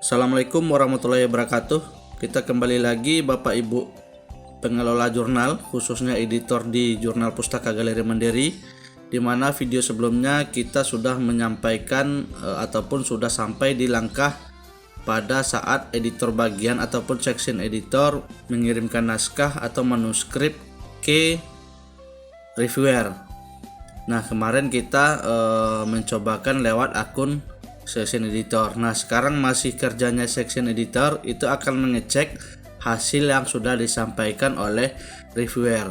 Assalamualaikum warahmatullahi wabarakatuh. Kita kembali lagi Bapak Ibu pengelola jurnal, khususnya editor di Jurnal Pustaka Galeri Mandiri, di mana video sebelumnya kita sudah menyampaikan ataupun sudah sampai di langkah pada saat editor bagian ataupun section editor mengirimkan naskah atau manuskrip ke reviewer. Nah, kemarin kita mencobakan lewat akun section editor. Nah, sekarang masih kerjanya section editor itu akan mengecek hasil yang sudah disampaikan oleh reviewer.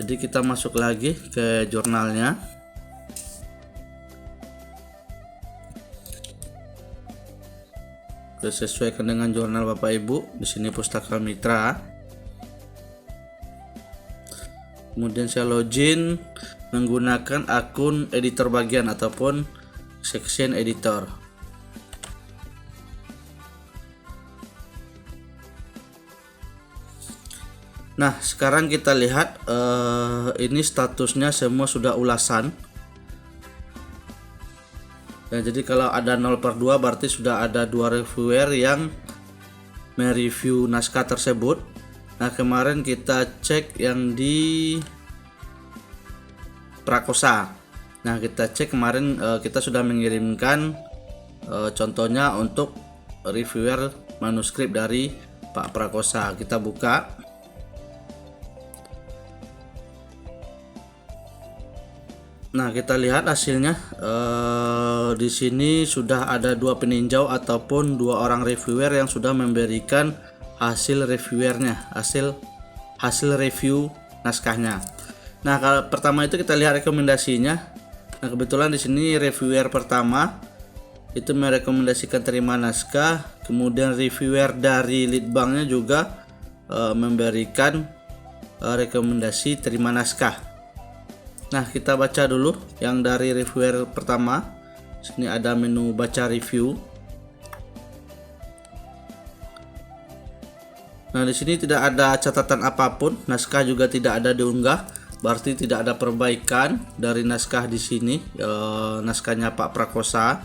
Jadi kita masuk lagi ke jurnalnya. Sesuaikan dengan jurnal Bapak Ibu. Di sini Pustaka Mitra. Kemudian saya login menggunakan akun editor bagian ataupun section editor. Nah, sekarang kita lihat ini statusnya semua sudah ulasan. Dan jadi kalau ada 0/2 berarti sudah ada 2 reviewer yang mereview naskah tersebut. Nah, kemarin kita cek yang di Prakosa. Nah, kita cek kemarin kita sudah mengirimkan contohnya untuk reviewer manuskrip dari Pak Prakosa. Kita buka. Nah, kita lihat hasilnya. Di sini sudah ada 2 peninjau ataupun 2 orang reviewer yang sudah memberikan hasil reviewernya, hasil review naskahnya. Nah, kalau pertama itu kita lihat rekomendasinya. Nah, kebetulan di sini reviewer pertama itu merekomendasikan terima naskah, kemudian reviewer dari Litbangnya juga memberikan rekomendasi terima naskah. Nah, kita baca dulu yang dari reviewer pertama. Sini ada menu baca review. Nah, di sini tidak ada catatan apapun, naskah juga tidak ada diunggah, berarti tidak ada perbaikan dari naskah di sini, naskahnya Pak Prakosa.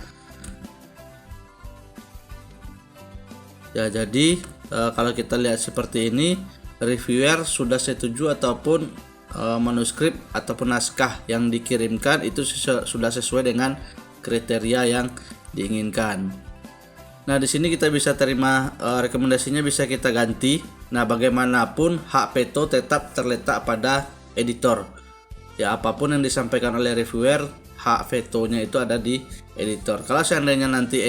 Ya, jadi kalau kita lihat seperti ini, reviewer sudah setuju ataupun manuskrip ataupun naskah yang dikirimkan itu sudah sesuai dengan kriteria yang diinginkan. Nah, di sini kita bisa terima rekomendasinya, bisa kita ganti. Nah, bagaimanapun hak veto tetap terletak pada editor. Ya, apapun yang disampaikan oleh reviewer, hak vetonya itu ada di editor. Kalau seandainya nanti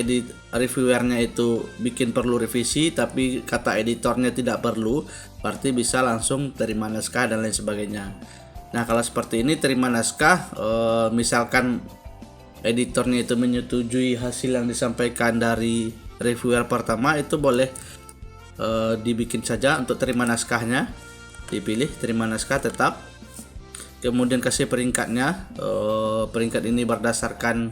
reviewernya itu bikin perlu revisi tapi kata editornya tidak perlu, berarti bisa langsung terima naskah dan lain sebagainya. Nah, kalau seperti ini terima naskah, misalkan editornya itu menyetujui hasil yang disampaikan dari reviewer pertama, itu boleh dibikin saja untuk terima naskahnya, dipilih terima naskah tetap, kemudian kasih peringkatnya. Peringkat ini berdasarkan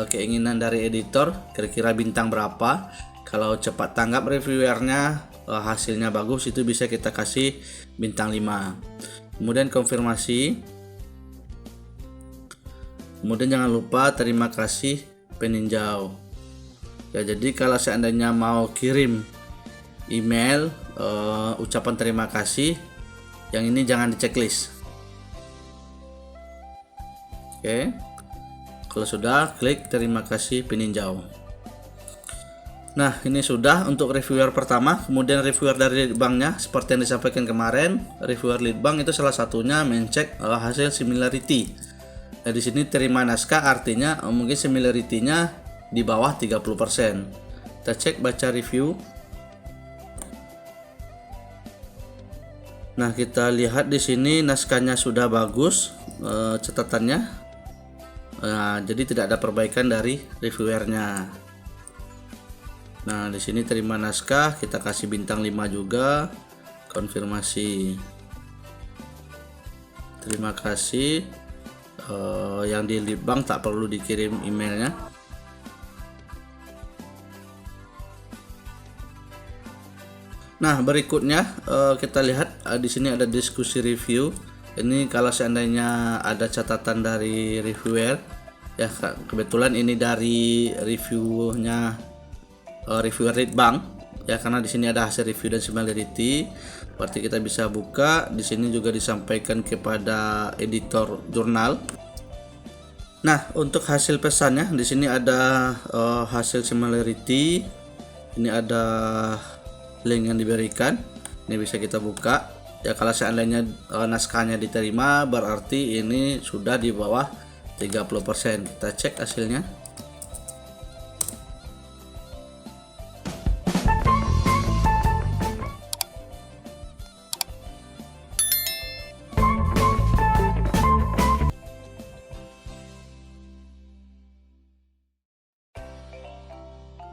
keinginan dari editor, kira-kira bintang berapa. Kalau cepat tanggap reviewernya, hasilnya bagus, itu bisa kita kasih bintang 5. Kemudian konfirmasi. Kemudian jangan lupa terima kasih peninjau. Ya, jadi kalau seandainya mau kirim email ucapan terima kasih, yang ini jangan di checklist. Oke. Kalau sudah, klik terima kasih peninjau. Nah, ini sudah untuk reviewer pertama. Kemudian reviewer dari Litbangnya seperti yang disampaikan kemarin, reviewer Litbang itu salah satunya mencek hasil similarity. Nah, di sini terima naskah artinya mungkin similarity-nya di bawah 30%. Kita cek baca review. Nah, kita lihat di sini naskahnya sudah bagus, catatannya. Nah, jadi tidak ada perbaikan dari reviewernya. Nah, di sini terima naskah, kita kasih bintang 5 juga. Konfirmasi. Terima kasih. Yang di Litbang tak perlu dikirim emailnya. Nah, berikutnya kita lihat di sini ada diskusi review. Ini kalau seandainya ada catatan dari reviewer, ya kebetulan ini dari reviewnya reviewer Leadbank ya, karena di sini ada hasil review dan similarity. Berarti kita bisa buka. Di sini juga disampaikan kepada editor jurnal. Nah, untuk hasil pesannya di sini ada hasil similarity. Ini ada link yang diberikan. Ini bisa kita buka. Ya, kalau seandainya naskahnya diterima, berarti ini sudah di bawah 30%. Kita cek hasilnya.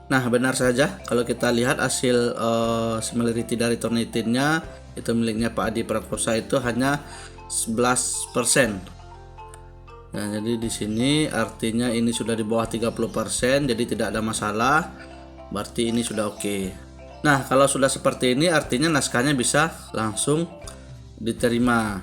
Nah, benar saja kalau kita lihat hasil similarity dari Turnitinnya, itu miliknya Pak Adi Prakosa itu hanya 11%. Nah, jadi di sini artinya ini sudah di bawah 30%, jadi tidak ada masalah. Berarti ini sudah oke. Nah, kalau sudah seperti ini artinya naskahnya bisa langsung diterima.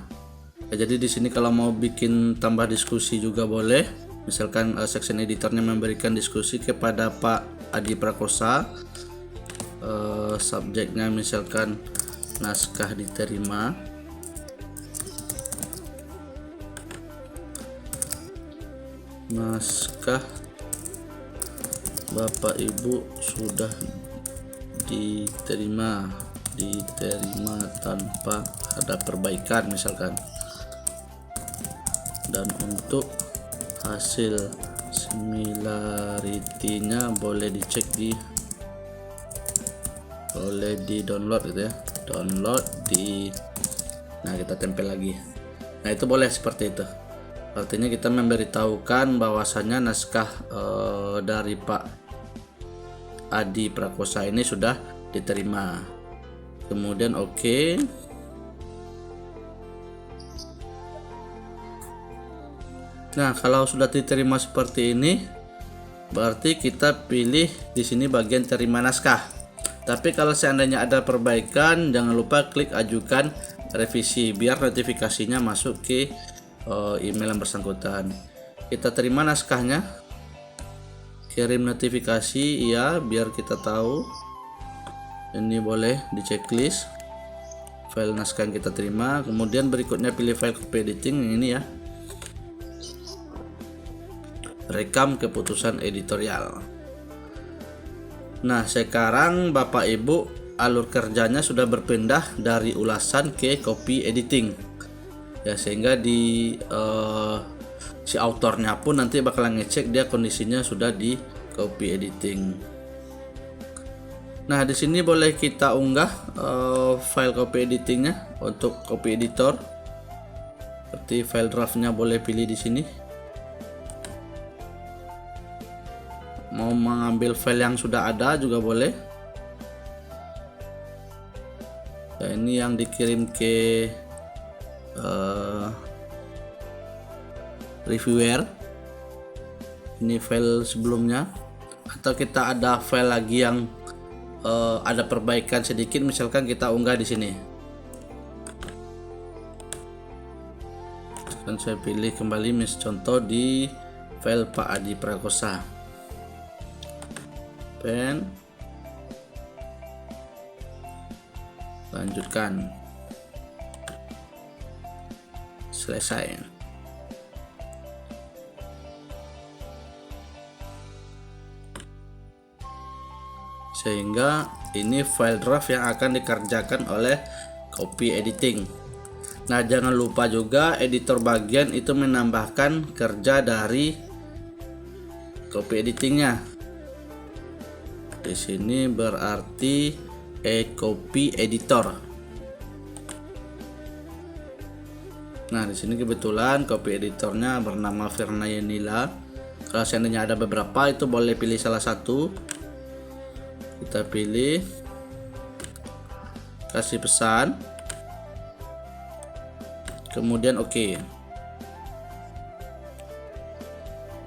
Ya, jadi di sini kalau mau bikin tambah diskusi juga boleh. Misalkan section editornya memberikan diskusi kepada Pak Adi Prakosa, subjeknya misalkan naskah diterima, naskah Bapak Ibu sudah diterima tanpa ada perbaikan misalkan. Dan untuk hasil similarity-nya boleh dicek boleh di download gitu ya, download nah kita tempel lagi. Nah, itu boleh seperti itu. Artinya kita memberitahukan bahwasannya naskah dari Pak Adi Prakosa ini sudah diterima. Kemudian oke. Nah, kalau sudah diterima seperti ini, berarti kita pilih di sini bagian terima naskah. Tapi kalau seandainya ada perbaikan, jangan lupa klik ajukan revisi biar notifikasinya masuk ke email yang bersangkutan. Kita terima naskahnya, kirim notifikasi ya, biar kita tahu. Ini boleh di checklist file naskah yang kita terima. Kemudian berikutnya pilih file copy editing yang ini ya, rekam keputusan editorial. Nah, sekarang Bapak Ibu alur kerjanya sudah berpindah dari ulasan ke copy editing ya, sehingga di si autornya pun nanti bakalan ngecek dia kondisinya sudah di copy editing. Nah, di sini boleh kita unggah file copy editingnya untuk copy editor. Seperti file draftnya boleh pilih di sini. Mau mengambil file yang sudah ada juga boleh. Nah, ini yang dikirim ke reviewer. Ini file sebelumnya. Atau kita ada file lagi yang ada perbaikan sedikit, misalkan kita unggah di sini. Dan saya pilih kembali contoh di file Pak Adi Prakosa. Lanjutkan, selesai. Sehingga ini file draft yang akan dikerjakan oleh copy editing. Nah, jangan lupa juga editor bagian itu menambahkan kerja dari copy editingnya. Di sini berarti copy editor. Nah, di sini kebetulan copy editornya bernama Firna Yanila. Kalau seandainya ada beberapa, itu boleh pilih salah satu. Kita pilih, kasih pesan, kemudian oke.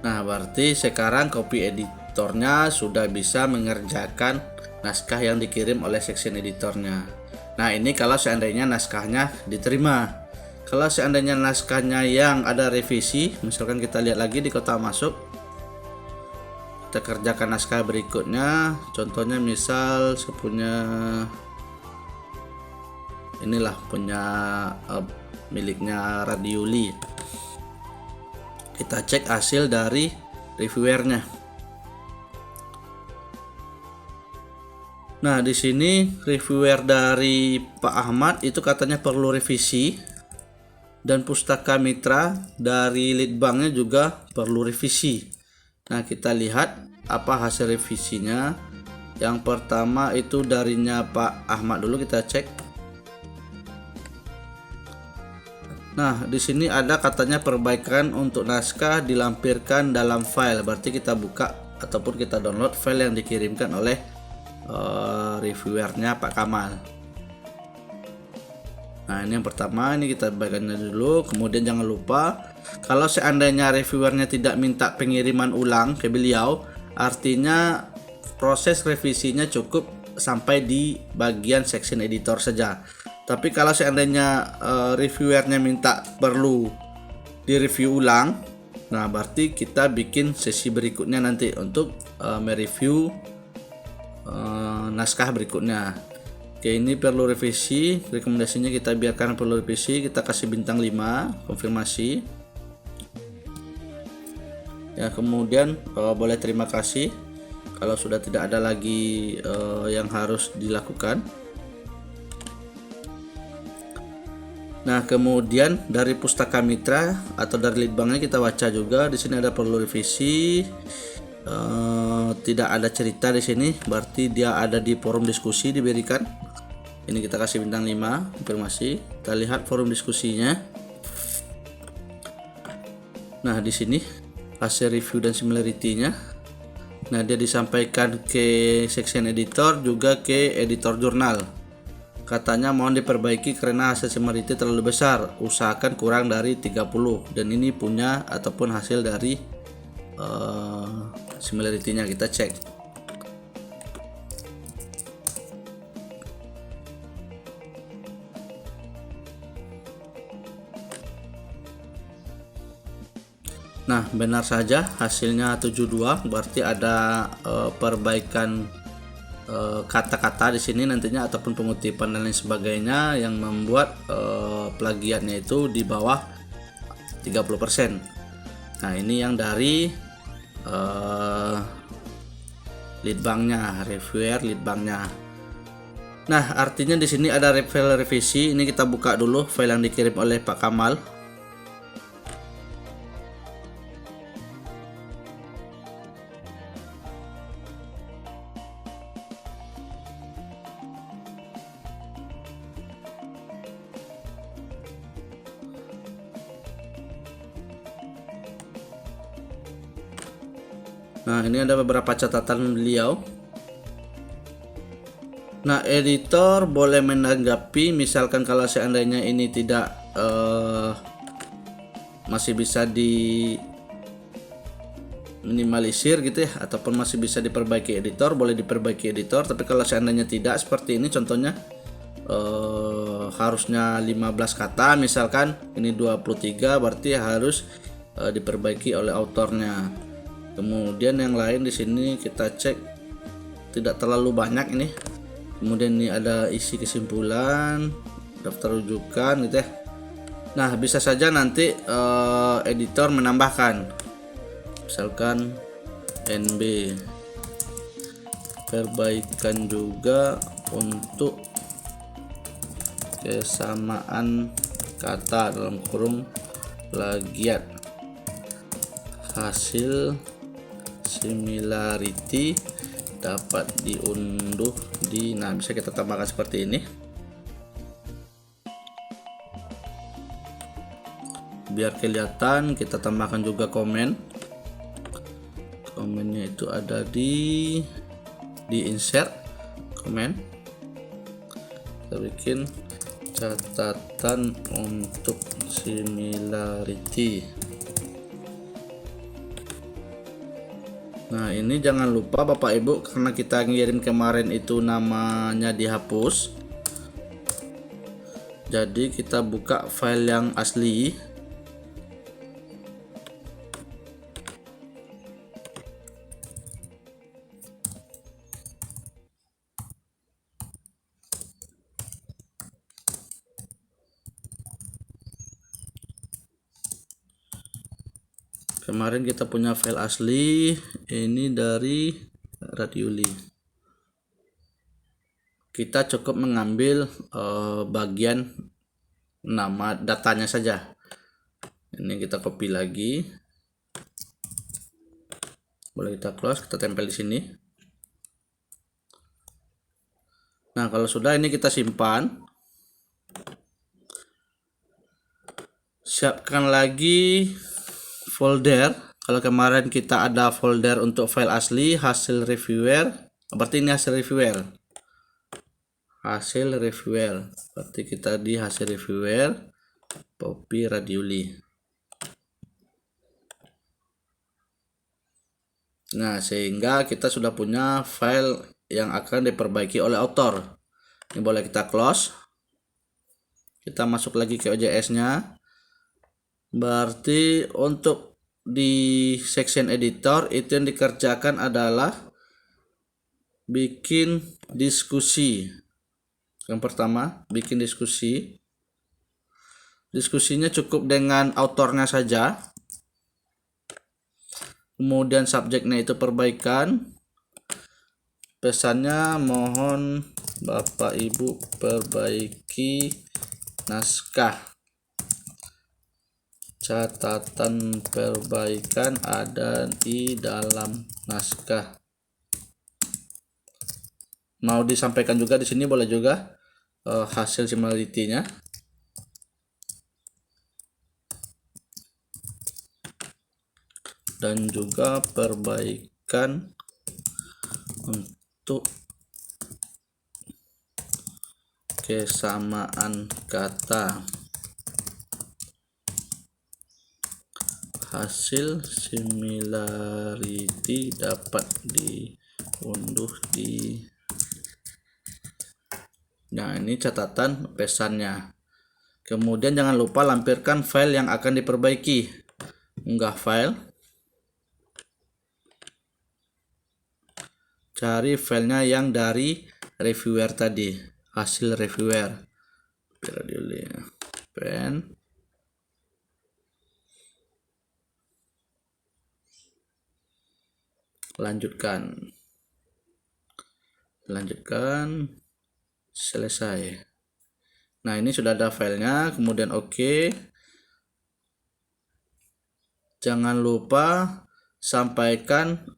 Nah, berarti sekarang copy editornya sudah bisa mengerjakan naskah yang dikirim oleh section editornya. Nah, ini kalau seandainya naskahnya diterima. Kalau seandainya naskahnya yang ada revisi, misalkan kita lihat lagi di kotak masuk, kita kerjakan naskah berikutnya. Contohnya misal saya punya inilah, punya miliknya Radiuli. Kita cek hasil dari reviewernya. Nah, di sini reviewer dari Pak Ahmad itu katanya perlu revisi, dan Pustaka Mitra dari Litbangnya juga perlu revisi. Nah, kita lihat apa hasil revisinya. Yang pertama itu darinya Pak Ahmad dulu, kita cek. Nah, di sini ada katanya perbaikan untuk naskah dilampirkan dalam file. Berarti kita buka ataupun kita download file yang dikirimkan oleh reviewernya Pak Kamal. Nah, ini yang pertama, ini kita bagiannya dulu. Kemudian jangan lupa, kalau seandainya reviewernya tidak minta pengiriman ulang ke beliau, artinya proses revisinya cukup sampai di bagian section editor saja. Tapi kalau seandainya reviewernya minta perlu direview ulang, nah berarti kita bikin sesi berikutnya nanti untuk mereview naskah berikutnya. Oke, ini perlu revisi, rekomendasinya kita biarkan perlu revisi, kita kasih bintang 5, konfirmasi. Ya, kemudian boleh terima kasih kalau sudah tidak ada lagi yang harus dilakukan. Nah, kemudian dari Pustaka Mitra atau dari Litbangnya kita baca juga. Di sini ada perlu revisi. Tidak ada cerita di sini, berarti dia ada di forum diskusi diberikan. Ini kita kasih bintang 5, konfirmasi. Kita lihat forum diskusinya. Nah, di sini hasil review dan similarity-nya. Nah, dia disampaikan ke section editor juga ke editor jurnal. Katanya mohon diperbaiki karena hasil similarity terlalu besar, usahakan kurang dari 30. Dan ini punya ataupun hasil dari similarity-nya, kita cek. Nah, benar saja hasilnya 72, berarti ada perbaikan kata-kata di sini nantinya ataupun pengutipan dan lain sebagainya yang membuat plagiatnya itu di bawah 30%. Nah, ini yang dari Litbangnya, reviewer Litbangnya. Nah, artinya di sini ada file revisi. Ini kita buka dulu file yang dikirim oleh Pak Kamal. Nah, ini ada beberapa catatan beliau. Nah, editor boleh menanggapi, misalkan kalau seandainya ini tidak masih bisa di minimalisir gitu ya, ataupun masih bisa diperbaiki editor, boleh diperbaiki editor. Tapi kalau seandainya tidak seperti ini, contohnya harusnya 15 kata, misalkan ini 23, berarti harus diperbaiki oleh autornya. Kemudian yang lain di sini kita cek tidak terlalu banyak ini. Kemudian ini ada isi kesimpulan, daftar rujukan gitu ya. Nah, bisa saja nanti editor menambahkan, misalkan NB, perbaikan juga untuk kesamaan kata dalam kurung plagiat, hasil similarity dapat diunduh di, nah bisa kita tambahkan seperti ini biar kelihatan. Kita tambahkan juga komennya itu ada di insert komen. Kita bikin catatan untuk similarity. Nah, ini jangan lupa Bapak Ibu, karena kita ngirim kemarin itu namanya dihapus, jadi kita buka file yang asli. Kemarin kita punya file asli, ini dari Radiuli. Kita cukup mengambil bagian nama datanya saja. Ini kita copy lagi. Boleh kita close, kita tempel di sini. Nah, kalau sudah ini kita simpan. Siapkan lagi folder. Kalau kemarin kita ada folder untuk file asli hasil reviewer, berarti ini hasil reviewer. Berarti kita di hasil reviewer copy Radiuli. Nah, sehingga kita sudah punya file yang akan diperbaiki oleh author. Ini boleh kita close. Kita masuk lagi ke OJS-nya. Berarti untuk di section editor itu yang dikerjakan adalah bikin diskusi. Yang pertama, bikin diskusi. Diskusinya cukup dengan autornya saja. Kemudian subjeknya itu perbaikan. Pesannya mohon Bapak Ibu perbaiki naskah. Catatan perbaikan ada di dalam naskah. Mau disampaikan juga di sini boleh juga hasil similarity-nya. Dan juga perbaikan untuk kesamaan kata. Hasil similarity dapat diunduh di. Nah, ini catatan pesannya. Kemudian jangan lupa lampirkan file yang akan diperbaiki. Unggah file. Cari filenya yang dari reviewer tadi, hasil reviewer. Pen. Lanjutkan. Selesai. Nah, ini sudah ada filenya, kemudian oke. Jangan lupa sampaikan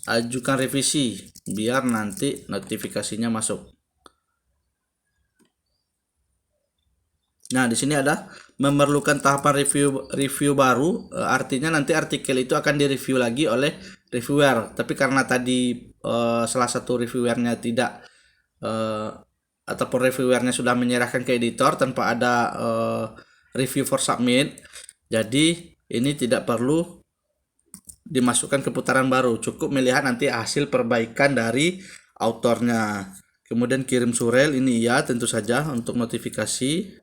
ajukan revisi biar nanti notifikasinya masuk. Nah, di sini ada memerlukan tahapan review baru, artinya nanti artikel itu akan direview lagi oleh reviewer. Tapi karena tadi salah satu reviewernya tidak ataupun reviewernya sudah menyerahkan ke editor tanpa ada review for submit, jadi ini tidak perlu dimasukkan ke putaran baru, cukup melihat nanti hasil perbaikan dari autornya. Kemudian kirim surel, ini ya tentu saja untuk notifikasi.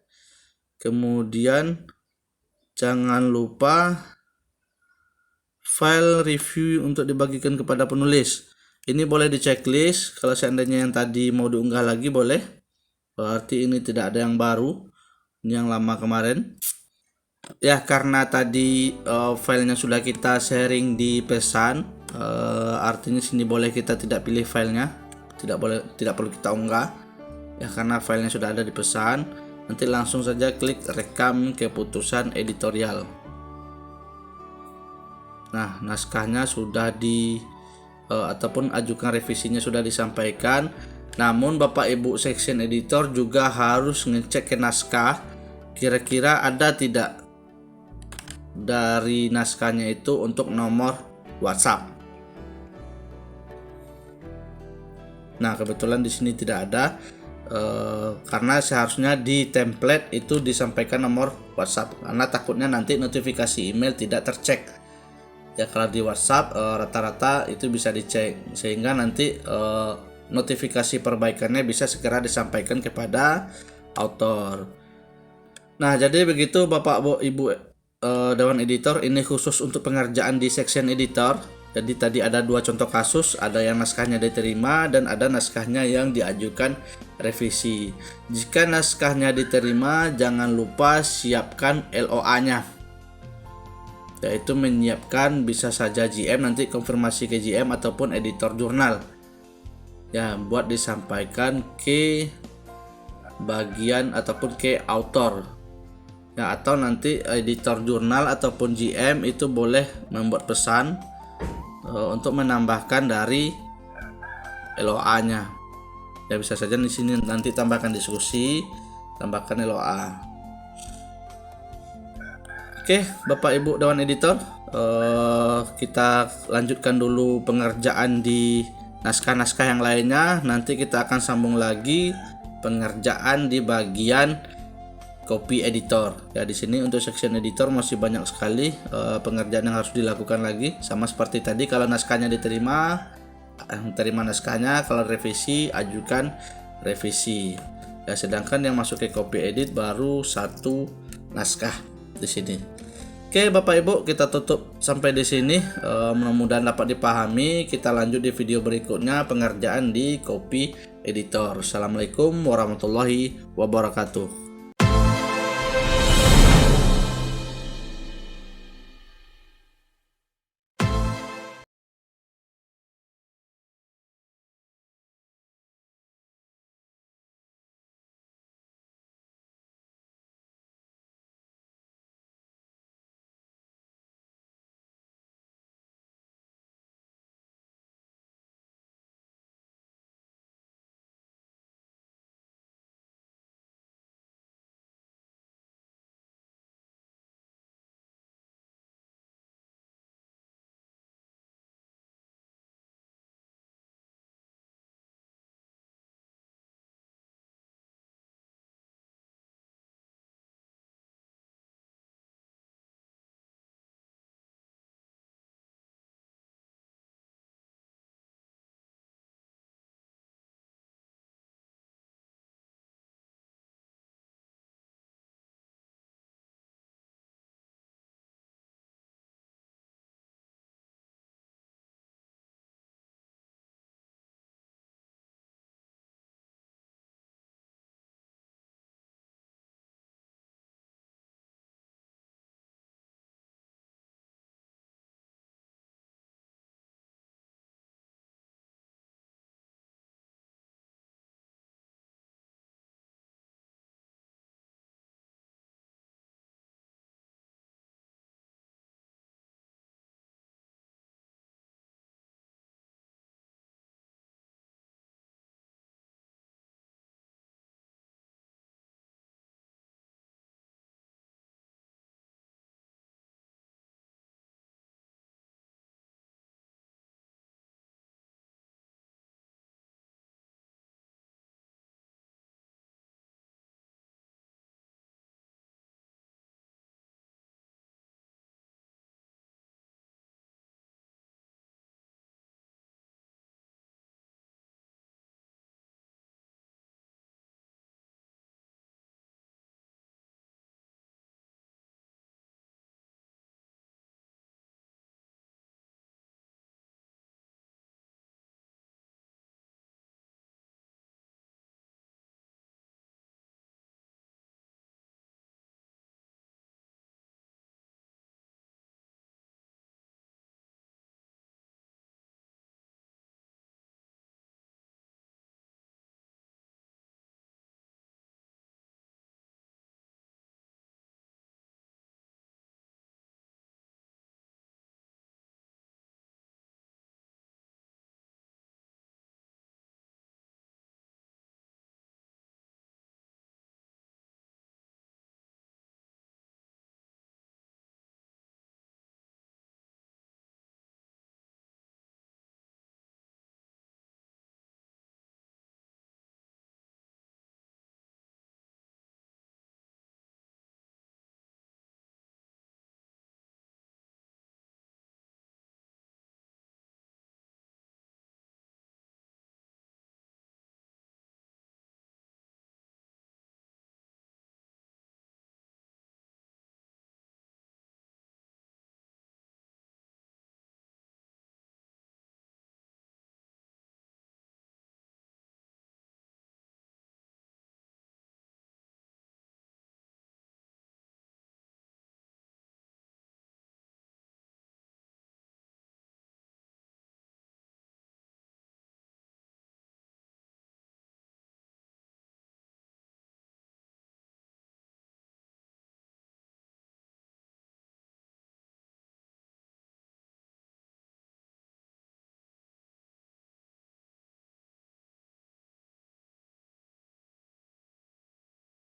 Kemudian jangan lupa file review untuk dibagikan kepada penulis. Ini boleh di checklist. Kalau seandainya yang tadi mau diunggah lagi boleh, berarti ini tidak ada yang baru, ini yang lama kemarin. Ya, karena tadi filenya sudah kita sharing di pesan, artinya sini boleh kita tidak pilih filenya, tidak perlu kita unggah ya, karena filenya sudah ada di pesan. Nanti langsung saja klik rekam keputusan editorial. Nah, naskahnya sudah ataupun ajukan revisinya sudah disampaikan. Namun Bapak Ibu section editor juga harus ngecek ke naskah, kira-kira ada tidak dari naskahnya itu untuk nomor WhatsApp. Nah, kebetulan di sini tidak ada, karena seharusnya di template itu disampaikan nomor WhatsApp, karena takutnya nanti notifikasi email tidak tercek. Ya, kalau di WhatsApp rata-rata itu bisa dicek, sehingga nanti notifikasi perbaikannya bisa segera disampaikan kepada author. Nah, jadi begitu Bapak Ibu Dewan Editor, ini khusus untuk pengerjaan di section editor. Jadi tadi ada dua contoh kasus, ada yang naskahnya diterima dan ada naskahnya yang diajukan revisi. Jika naskahnya diterima, jangan lupa siapkan LOA-nya. yaitu menyiapkan bisa saja GM, nanti konfirmasi ke GM ataupun editor jurnal ya, buat disampaikan ke bagian ataupun ke author ya, atau nanti editor jurnal ataupun GM itu boleh membuat pesan untuk menambahkan dari LOA nya ya, bisa saja di sini nanti tambahkan diskusi, tambahkan LOA. Oke, Bapak Ibu Dewan Editor, kita lanjutkan dulu pengerjaan di naskah-naskah yang lainnya. Nanti kita akan sambung lagi pengerjaan di bagian copy editor. Ya, di sini untuk section editor masih banyak sekali pengerjaan yang harus dilakukan lagi. Sama seperti tadi, kalau naskahnya diterima, terima naskahnya, kalau revisi ajukan revisi. Ya, sedangkan yang masuk ke copy edit baru satu naskah di sini. Oke, Bapak Ibu, kita tutup sampai di sini. Mudah-mudahan dapat dipahami. Kita lanjut di video berikutnya pengerjaan di copy editor. Assalamualaikum warahmatullahi wabarakatuh.